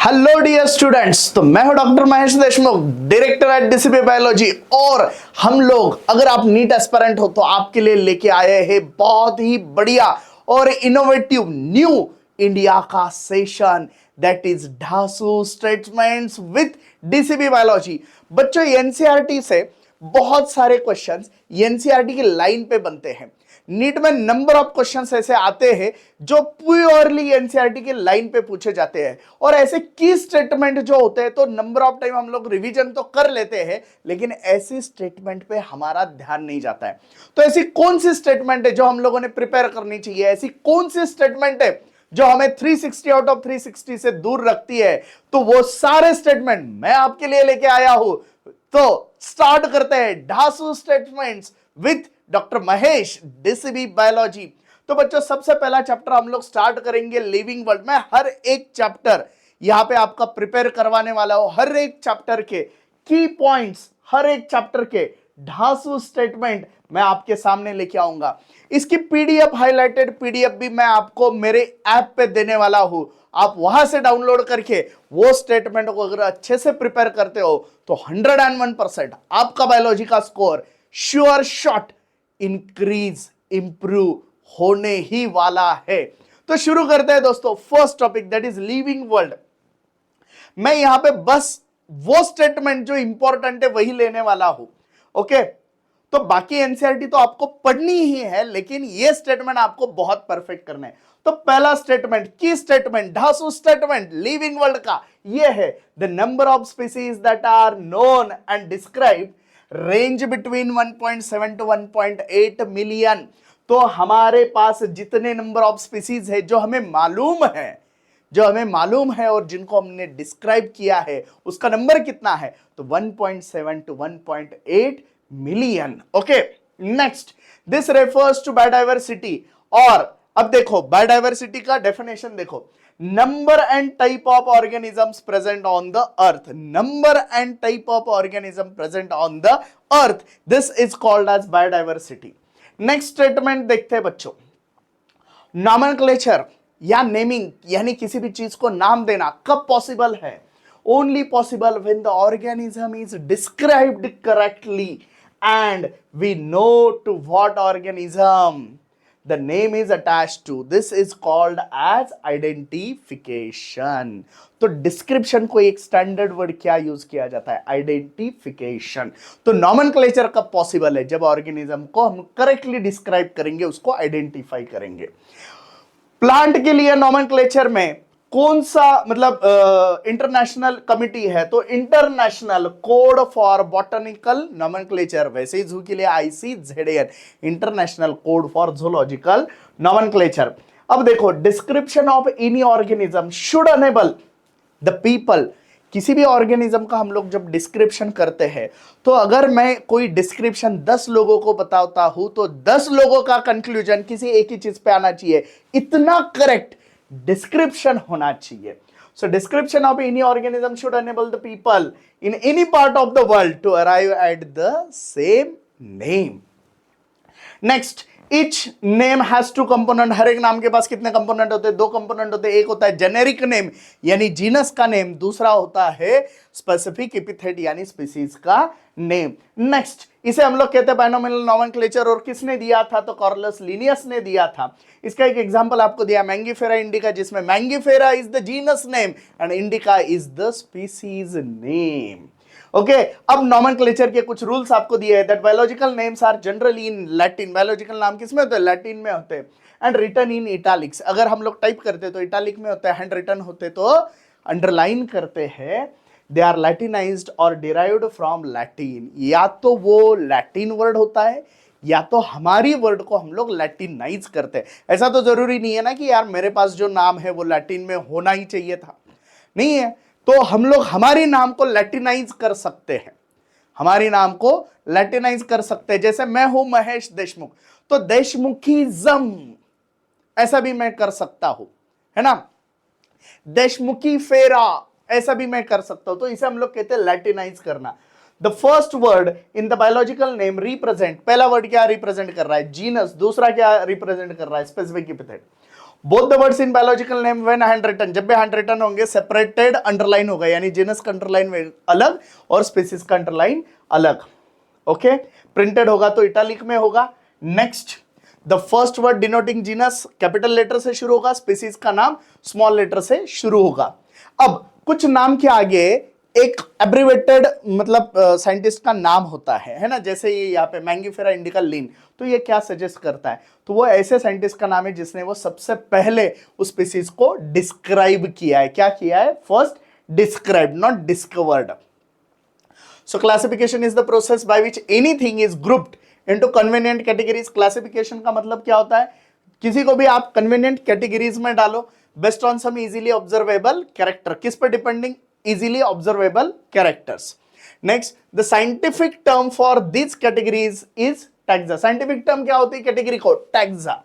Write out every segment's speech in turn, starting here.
Hello dear students, तो मैं हूं doctor Mahesh Deshmukh, director at DCB biology. और हम लोग, अगर आप नीट एस्पिरेंट हो तो आपके लिए लेके आए हैं बहुत ही बढ़िया और इनोवेटिव न्यू इंडिया का सेशन, दैट इज ढासू स्टेटमेंट्स विथ डीसीबी बायोलॉजी। बच्चों, एनसीईआरटी से बहुत सारे क्वेश्चंस एनसीईआरटी की लाइन पे बनते हैं। नीट में नंबर ऑफ क्वेश्चंस ऐसे आते हैं जो प्योरली एनसीईआरटी की लाइन पे पूछे जाते हैं, और ऐसे की स्टेटमेंट जो होते हैं तो नंबर ऑफ टाइम हम लोग रिवीजन तो कर लेते हैं, लेकिन ऐसी स्टेटमेंट पे हमारा ध्यान नहीं जाता है। तो ऐसी कौन सी स्टेटमेंट है जो हम लोगों ने प्रिपेयर करनी चाहिए? ऐसी कौन सी स्टेटमेंट है जो हमें 360 आउट ऑफ 360 से दूर रखती है? तो वो सारे स्टेटमेंट मैं आपके लिए लेके आया हूं। तो स्टार्ट करते हैं ढासू statements with doctor Mahesh, DCB biology. तो बच्चों, सबसे पहला चैप्टर हम लोग स्टार्ट करेंगे लिविंग वर्ल्ड में। हर एक चैप्टर यहां पे आपका प्रिपेयर करवाने वाला हो, हर एक चैप्टर के की पॉइंट्स, हर एक चैप्टर के ढासू स्टेटमेंट मैं आपके सामने लेके आऊंगा। इसकी पीडीएफ, हाइलाइटेड पीडीएफ भी मैं आपको मेरे ऐप पे देने वाला हूं। आप वहां से डाउनलोड करके वो स्टेटमेंट को अगर अच्छे से प्रिपेयर करते हो तो 101% आपका बायोलॉजी का score sure shot increase, improve होने ही वाला है। तो शुरू करते हैं दोस्तों। First topic, that is living world. मैं यहां पे बस वो स्टेटमेंट जो इंपॉर्टेंट है वही लेने वाला हूं। ओके, तो बाकी एनसीईआरटी तो आपको पढ़नी ही है, लेकिन ये स्टेटमेंट आपको बहुत परफेक्ट करना है। तो पहला स्टेटमेंट, की स्टेटमेंट, ढासू स्टेटमेंट लिविंग वर्ल्ड का ये है, the number of species that are known and describe range between 1.7 to 1.8 million. तो हमारे पास जितने नंबर ऑफ स्पीसीज है जो हमें मालूम है, और जिनको हमने डिस्क्राइब किया है, उसका नंबर कितना है? तो 1.7 to 1.8 million. Okay, next, this refers to biodiversity. और अब देखो, बायोडाइवर्सिटी का डेफिनेशन देखो, number and type of organisms present on the earth. Number and type of organism present on the earth, this is called as biodiversity. Next statement देखते हैं बच्चों, nomenclature या naming, यानी किसी भी चीज को नाम देना कब पॉसिबल है? Only possible when the organism is described correctly and we know to what organism the name is attached to. This is called as identification. तो डिस्क्रिप्शन को एक स्टैंडर्ड वर्ड क्या यूज किया जाता है? आइडेंटिफिकेशन। तो नॉमेनक्लेचर कब पॉसिबल है? जब ऑर्गेनिज्म को हम करेक्टली डिस्क्राइब करेंगे, उसको आइडेंटिफाई करेंगे। प्लांट के लिए नॉमेनक्लेचर में कौन सा मतलब इंटरनेशनल कमिटी है? तो international code for botanical nomenclature. वैसे ही जू के लिए ICZN, international code for zoological nomenclature. अब देखो, description of any organism should enable the people. किसी भी ऑर्गेनिज्म का हम लोग जब डिस्क्रिप्शन करते हैं, तो अगर मैं कोई डिस्क्रिप्शन 10 लोगों को बताता हूं तो 10 लोगों का कंक्लूजन किसी एक ही चीज पे आना चाहिए। इतना करेक्ट डिस्क्रिप्शन होना चाहिए। So description of any organism should enable the people in any part of the world to arrive at the same name. Next, each name has two component. हर एक नाम के पास कितने कंपोनेंट होते हैं? 2 कंपोनेंट होते हैं। एक होता है जेनेरिक नेम यानी जीनस का नेम, दूसरा होता है स्पेसिफिक एपिथेट यानी स्पीसीज का नेम। नेक्स्ट, इसे हम लोग कहते हैं बायनोमिनल नॉमेनक्लेचर, और किसने दिया था? तो कार्लस लिनियस ने दिया था। इसका एक एग्जांपल आपको दिया, मैंगीफेरा इंडिका, जिसमें Mangifera is the genus name and indica is the species name. Okay, अब नॉमेनक्लेचर के कुछ रूल्स आपको दिए हैं, that biological names are generally in Latin. Biological नाम किसमें होते हैं? लैटिन में होते हैं। एंड रिटन इन इटालिक्स, अगर हम लोग टाइप करते हैं तो इटालिक में होते हैं, हैंड रिटन होते तो अंडरलाइन करते हैं। दे आर लैटिनाइज्ड और डिराइव्ड फ्रॉम लैटिन। या तो वो लैटिन वर्ड होता है या तो हमारी वर्ड को हम लोग लैटिनाइज करते हैं। ऐसा तो जरूरी नहीं है ना कि यार मेरे पास जो नाम है वो लैटिन में होना ही चाहिए था, नहीं है। तो हम लोग हमारी नाम को लैटिनाइज कर सकते हैं, हमारी नाम को लैटिनाइज कर सकते हैं। जैसे मैं हूं महेश देशमुख, तो देशमुखीजम ऐसा भी मैं कर सकता हूं, है ना। देशमुखी फेरा ऐसा भी मैं कर सकता हूं। तो इसे हम लोग कहते हैं लैटिनाइज करना। The first word in the biological name represent, पहला वर्ड क्या रिप्रेजेंट कर रहा है? जीनस। दूसरा क्या रिप्रेजेंट कर रहा है? Specific epithet. Both the words in biological name when hand written, जब भी हैंड रिटन होंगे सेपरेटेड अंडरलाइन होगा, यानी जीनस का अंडरलाइन अलग और स्पीसीज का अंडरलाइन अलग। ओके, प्रिंटेड होगा तो इटैलिक में होगा। Next, the first word denoting genus capital letter से शुरू होगा, स्पीसीज का नाम स्मॉल लेटर से शुरू होगा। अब कुछ नाम के आगे एक एब्रिवेटेड मतलब साइंटिस्ट का नाम होता है ना, जैसे ये यहाँ पे मैंगीफेरा इंडिका लीन, तो ये क्या सजेस्ट करता है, तो वो ऐसे साइंटिस्ट का नाम है जिसने वो सबसे पहले उस स्पीसीज को डिस्क्राइब किया है। क्या किया है? First describe, not discovered. So classification is the process by which anything is grouped into convenient categories. Classification का मतलब क्या होता है? किसी को भी आप convenient categories में डालो based on some easily observable character. किस पर depending? Easily observable characters. Next, the scientific term for these categories is taxa. Scientific term क्या होती है category को? Taxa.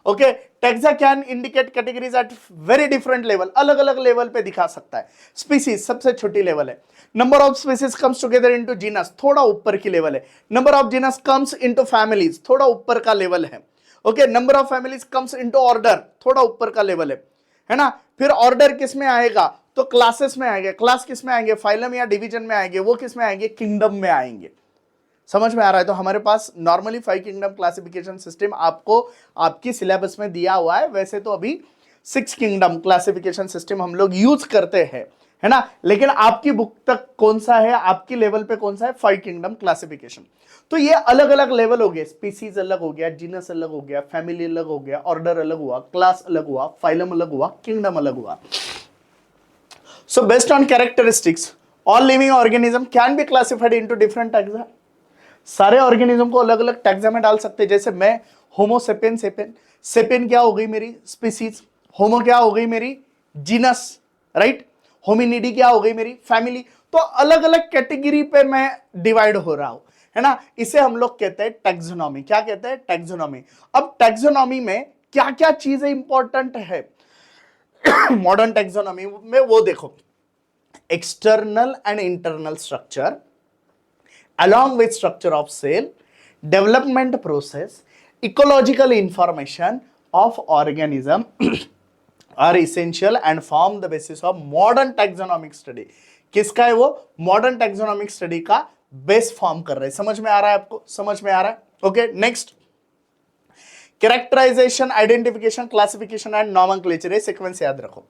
Okay, taxa can indicate categories at very different level, अलग अलग level पे दिखा सकता है। स्पीसीज सबसे छोटी लेवल है। Number of species comes together into genus, थोड़ा ऊपर की लेवल है। Number of genus comes into families, थोड़ा ऊपर का लेवल है। Okay, number of families comes into order, थोड़ा ऊपर का लेवल है ना। फिर ऑर्डर किस में आएगा? तो क्लासेस में आएंगे। क्लास किस में आएंगे? फाइलम या डिवीजन में आएंगे। वो किस में आएंगे? किंगडम में आएंगे। समझ में आ रहा है? तो हमारे पास नॉर्मली 5 किंगडम क्लासिफिकेशन सिस्टम आपको आपकी सिलेबस में दिया हुआ है। वैसे तो अभी 6 किंगडम क्लासिफिकेशन सिस्टम हम लोग यूज करते हैं, है ना, लेकिन आपकी बुक तक कौन सा है, आपकी लेवल पे कौन सा है? 5 किंगडम क्लासिफिकेशन। तो ये अलग अलग लेवल हो गए, स्पीसीज अलग हो गया, जीनस अलग हो गया, फैमिली अलग हो गया, ऑर्डर अलग हुआ, क्लास अलग हुआ, फाइलम अलग हुआ, किंगडम अलग हुआ। So based on characteristics all living organism can be classified into different taxa. सारे ऑर्गेनिज्म को अलग अलग टैक्सा में डाल सकते हैं। जैसे मैं होमो सेपियन, सेपियन क्या हो गई मेरी? स्पीसीज। होमो क्या हो गई मेरी? Genus, right. होमिनिडी क्या हो गई मेरी? फैमिली। तो अलग अलग कैटेगरी पे मैं डिवाइड हो रहा हूं, है ना। इसे हम लोग कहते हैं टैक्सोनॉमी। क्या कहते हैं? टैक्सोनॉमी। अब टैक्सोनॉमी में क्या क्या चीजें इंपॉर्टेंट है मॉडर्न टैक्सोनॉमी में, वो देखो। External and internal structure along with structure of cell, development process, ecological information of organism are essential and form the basis of modern taxonomic study. किसका है वो? मॉडर्न टैक्सोनॉमिक स्टडी का base form कर रहे हैं। समझ में आ रहा है आपको? समझ में आ रहा है? Okay, next, characterization, identification, classification and nomenclature. ये सीक्वेंस याद रखो।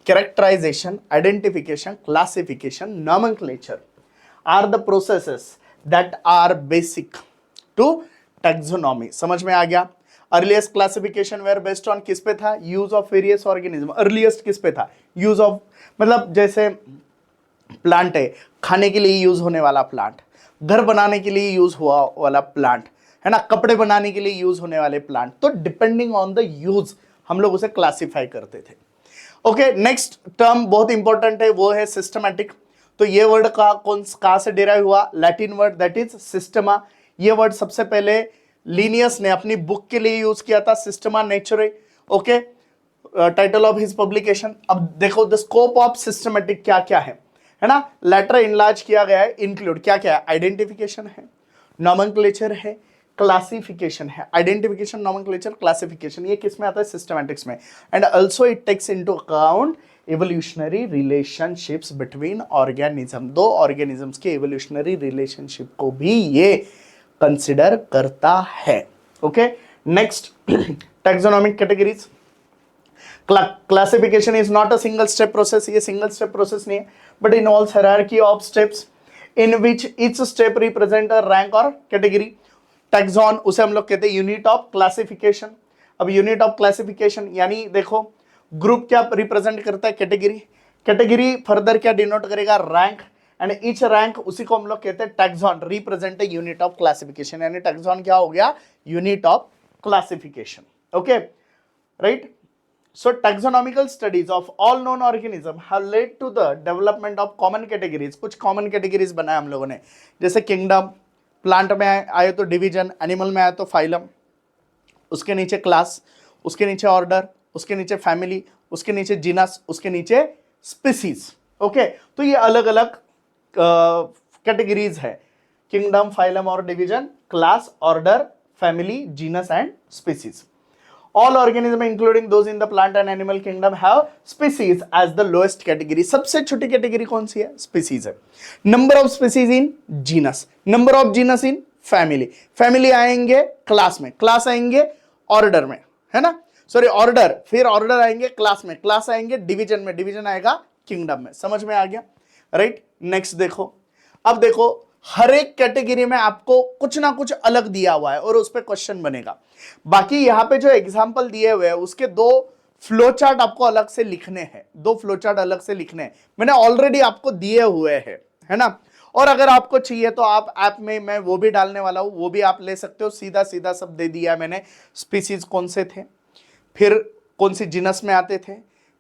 Characterization, identification, classification, nomenclature are the processes that are basic to taxonomy. समझ में आ गया? Earliest classification were based on किस पे था? Use of various organism. Earliest किस पे था? यूज ऑफ, मतलब जैसे प्लांट है, खाने के लिए यूज होने वाला प्लांट, घर बनाने के लिए यूज हुआ वाला प्लांट, है ना, कपड़े बनाने के लिए यूज होने वाले प्लांट। तो डिपेंडिंग ऑन द यूज हम लोग उसे क्लासिफाई करते थे। ओके, नेक्स्ट टर्म बहुत इंपॉर्टेंट है, वो है सिस्टमैटिक। तो ये वर्ड का कहां से डिराइव हुआ? Latin word that is Systema. ये वर्ड सबसे पहले लीनियस ने अपनी बुक के लिए यूज किया था, Systema नेचुरे। Okay, title of his publication. अब देखो द स्कोप ऑफ सिस्टमेटिक क्या क्या है ना। लेटर इनलार्ज किया गया है, इंक्लूड क्या क्या है? आइडेंटिफिकेशन है, नॉमेनक्लेचर है, क्लासिफिकेशन है। आइडेंटिफिकेशन, नॉमेनक्लेचर, क्लासिफिकेशन, ये किस में आता है? सिस्टमैटिक्स में। And also it takes into account evolutionary relationships between organism. दो ऑर्गेनिजम्स के एवोल्यूशनरी रिलेशनशिप को भी ये कंसिडर करता है। Okay, next, taxonomic categories. Classification is not a single step process. ये सिंगल स्टेप प्रोसेस नहीं है, but involves hierarchy of steps in which each step represent a rank और कैटेगरी। टैक्सॉन, उसे हम लोग कहते हैं यूनिट ऑफ क्लासिफिकेशन। अब यूनिट ऑफ क्लासिफिकेशन यानी देखो, ग्रुप क्या रिप्रेजेंट करता है? कैटेगरी। कैटेगरी फर्दर क्या डिनोट करेगा? रैंक। एंड ईच रैंक, उसी को हम लोग कहते हैं taxon, represent unit of classification. यानी टैक्सॉन क्या हो गया? Unit of classification. Okay, right. So taxonomical studies of all known organism have led to the development of common categories. कुछ common categories बनाए हम लोगों ने, जैसे किंगडम, प्लांट में आए तो डिवीजन, एनिमल में आए तो फाइलम, उसके नीचे क्लास, उसके नीचे ऑर्डर, उसके नीचे फैमिली, उसके नीचे जीनस, उसके नीचे स्पीसीज। ओके, तो ये अलग अलग कैटेगरीज है, किंगडम, फाइलम और division, class, order, family, genus and species. All organisms including those in the plant and animal kingdom have species as the lowest category. सबसे छोटी कैटेगरी कौन सी है? स्पीसीज है. Number of species in genus, number of genus in family, family आएंगे class में, class आएंगे order में, है ना, सॉरी ऑर्डर, फिर ऑर्डर आएंगे क्लास में, क्लास आएंगे डिवीजन में, डिवीजन आएगा किंगडम में. समझ में आ गया, राइट. नेक्स्ट देखो, अब देखो हर एक कैटेगरी में आपको कुछ ना कुछ अलग दिया हुआ है और उस पर क्वेश्चन बनेगा. बाकी यहां पे जो एग्जांपल दिए हुए हैं उसके दो फ्लो चार्ट आपको अलग से लिखने हैं, दो फ्लो चार्ट अलग से लिखने हैं, मैंने ऑलरेडी आपको दिए हुए हैं, है ना. और अगर आपको चाहिए तो आप ऐप में मैं वो भी डालने वाला हूं, वो भी आप ले सकते हो. सीधा सीधा सब दे दिया मैंने. स्पीसीज कौन से थे, फिर कौन सी जीनस में आते थे,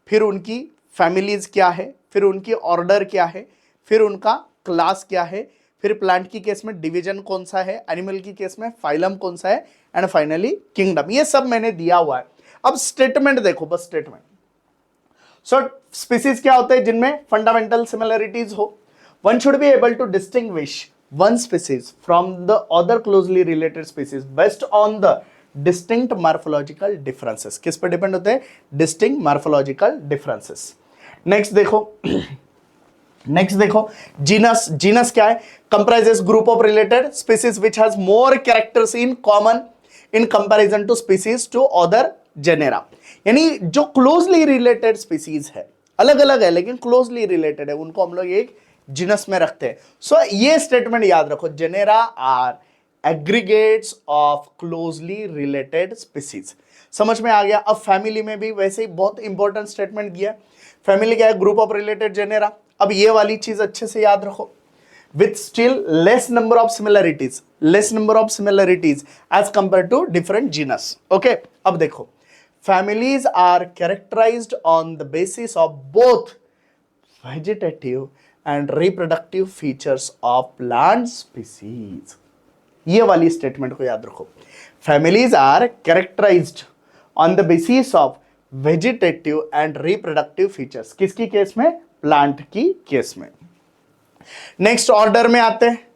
फिर उनकी फैमिलीज क्या है, फिर उनकी ऑर्डर क्या है, फिर उनका क्लास क्या है, फिर प्लांट की केस में डिवीजन कौन सा है, एनिमल की केस में फाइलम कौन सा है, एंड फाइनली किंगडम. ये सब मैंने दिया हुआ है. अब स्टेटमेंट देखो, बस स्टेटमेंट. सो स्पीसीज क्या होते हैं? जिनमें फंडामेंटल सिमिलरिटीज हो. One should be able to distinguish one species from the other closely related species based on the distinct morphological differences. किस पे डिपेंड होते हैं? Distinct morphological differences. नेक्स्ट देखो, नेक्स्ट देखो जीनस. जीनस क्या है? Comprises group of related species which has more characters in common in comparison to species to other genera. यानी जो क्लोजली रिलेटेड स्पीसीज है, अलग अलग है लेकिन क्लोजली रिलेटेड है, उनको हम लोग एक जीनस में रखते हैं. सो ये स्टेटमेंट याद रखो, genera are aggregates of closely related species. समझ में आ गया. अब फैमिली में भी वैसे ही बहुत इंपॉर्टेंट स्टेटमेंट दिया. फैमिली क्या है? Group of related genera. अब ये वाली चीज अच्छे से याद रखो. with still less number of similarities as compared to different genus. Okay, अब देखो, families are characterized on the basis of both vegetative and reproductive features of plant species. ये वाली स्टेटमेंट को याद रखो. families are characterized on the basis of vegetative and reproductive features. किसकी case में? Plant की केस में. नेक्स्ट ऑर्डर में आते हैं.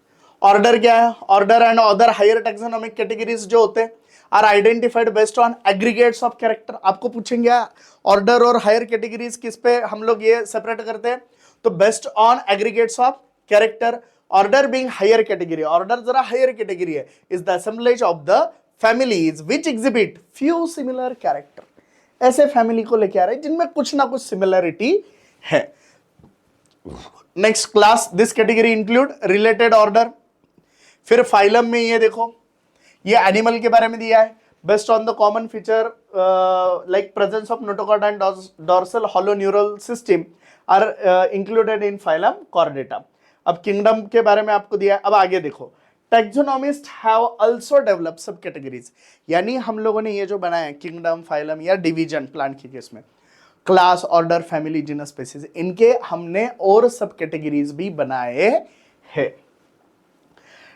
ऑर्डर क्या है? Order and other higher taxonomic categories जो होते हैं are identified based on aggregates of character. आपको पूछेंगे ऑर्डर और हायर कैटेगरीज किस पे हम लोग ये सेपरेट करते हैं, तो based on aggregates of character. Order being higher category, order जरा हायर कैटेगरी है, is the assemblage of the families which exhibit few similar character. ऐसे फैमिली को लेके आ रहे हैं जिनमें कुछ ना कुछ सिमिलरिटी है. Next class, this category include related order. फिर फाइलम में ये देखो, ये एनिमल के बारे में दिया है. Based on the common feature like presence of notochord and dorsal hollow neural system are included in phylum chordata. अब किंगडम के बारे में आपको दिया है. अब आगे देखो, taxonomist have also developed subcategories. यानी हम लोगों ने ये जो बनाया है किंगडम, फाइलम या डिवीजन प्लांट की केस में, class, order, family, genus, species, इनके हमने और सब कैटेगरीज भी बनाए हैं.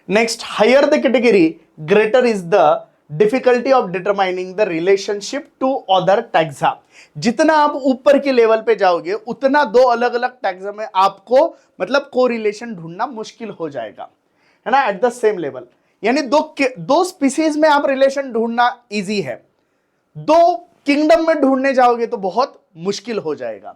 Next, higher the category greater is the difficulty of determining the relationship to other taxa. जितना आप ऊपर के लेवल पे जाओगे उतना दो अलग अलग टैक्सा में आपको मतलब कोरिलेशन ढूंढना मुश्किल हो जाएगा, है ना, एट द सेम लेवल. यानी दो स्पीसीज में आप रिलेशन ढूंढना इजी है, दो किंगडम में ढूंढने जाओगे तो बहुत मुश्किल हो जाएगा.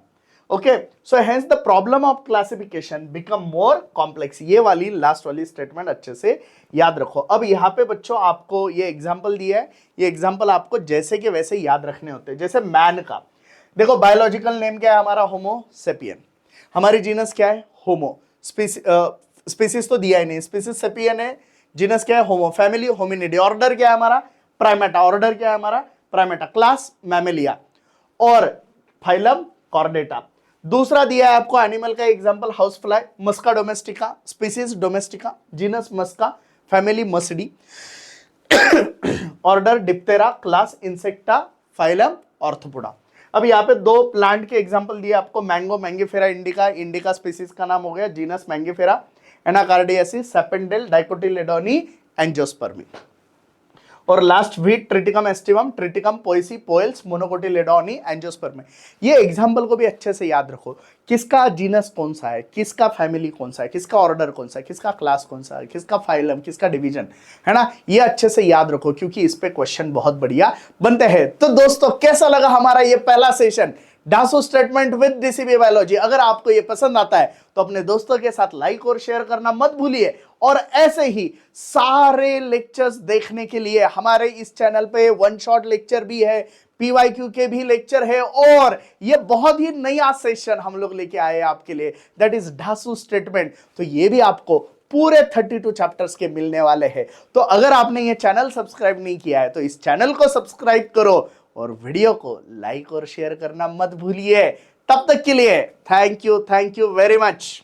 Okay, so hence the problem of classification become more complex. ये वाली लास्ट वाली स्टेटमेंट अच्छे से याद रखो. अब यहाँ पे बच्चों आपको ये एग्जांपल दिया है, ये एग्जांपल आपको जैसे के वैसे याद रखने होते हैं. जैसे मैन का देखो, बायोलॉजिकल नेम क्या है हमारा? होमो सेपियन. हमारी जीनस क्या है? होमो. स्पीसीज तो दिया ही नहीं, स्पीसीज सेपियन है, जीनस क्या है? होमो. Family Hominidae. ऑर्डर क्या है हमारा? प्राइमेटा. ऑर्डर क्या है हमारा? प्राइमेटा. क्लास मैमेलिया और फाइलम कॉर्डेटा. दूसरा दिया है आपको एनिमल का example housefly, Musca domestica, species domestica, genus Musca, family Muscidae, order Diptera, class Insecta, phylum Arthropoda. अब यहाँ पे दो प्लांट के एग्जांपल दिए आपको, mango, Mangifera indica. Indica species का नाम हो गया, genus Mangifera, Anacardiaceae, Sapindales, Dicotyledonae, Angiospermae. और last wheat Triticum aestivum, Triticum Poaceae, Poales, Monocotyledonae, angiosperm. ये एग्जाम्पल को भी अच्छे से याद रखो, किसका जीनस कौन सा है, किसका फैमिली कौन सा है, किसका ऑर्डर कौन सा है, किसका क्लास कौन सा है, किसका फाइलम, किसका डिवीजन, है ना। ये अच्छे से याद रखो क्योंकि इस पे क्वेश्चन बहुत बढ़िया बनते हैं। तो दोस्तों कैसा लगा हमारा ये पहला सेशन डासो स्टेटमेंट विद डीसीबी बायोलॉजी। अगर आपको ये पसंद आता है तो अपने दोस्तों के साथ लाइक और शेयर करना मत भूलिए, और ऐसे ही सारे लेक्चर्स देखने के लिए हमारे इस चैनल पे वन शॉट लेक्चर भी है, पीवाईक्यू के भी लेक्चर है, और ये बहुत ही नया सेशन हम लोग लेके आए हैं आपके लिए, दैट इज डासो स्टेटमेंट। तो ये भी आपको पूरे 32 चैप्टर्स के मिलने वाले हैं। तो अगर आपने ये चैनल सब्सक्राइब नहीं किया है तो इस चैनल को सब्सक्राइब करो और वीडियो को लाइक और शेयर करना मत भूलिए। तब तक के लिए थैंक यू वेरी मच।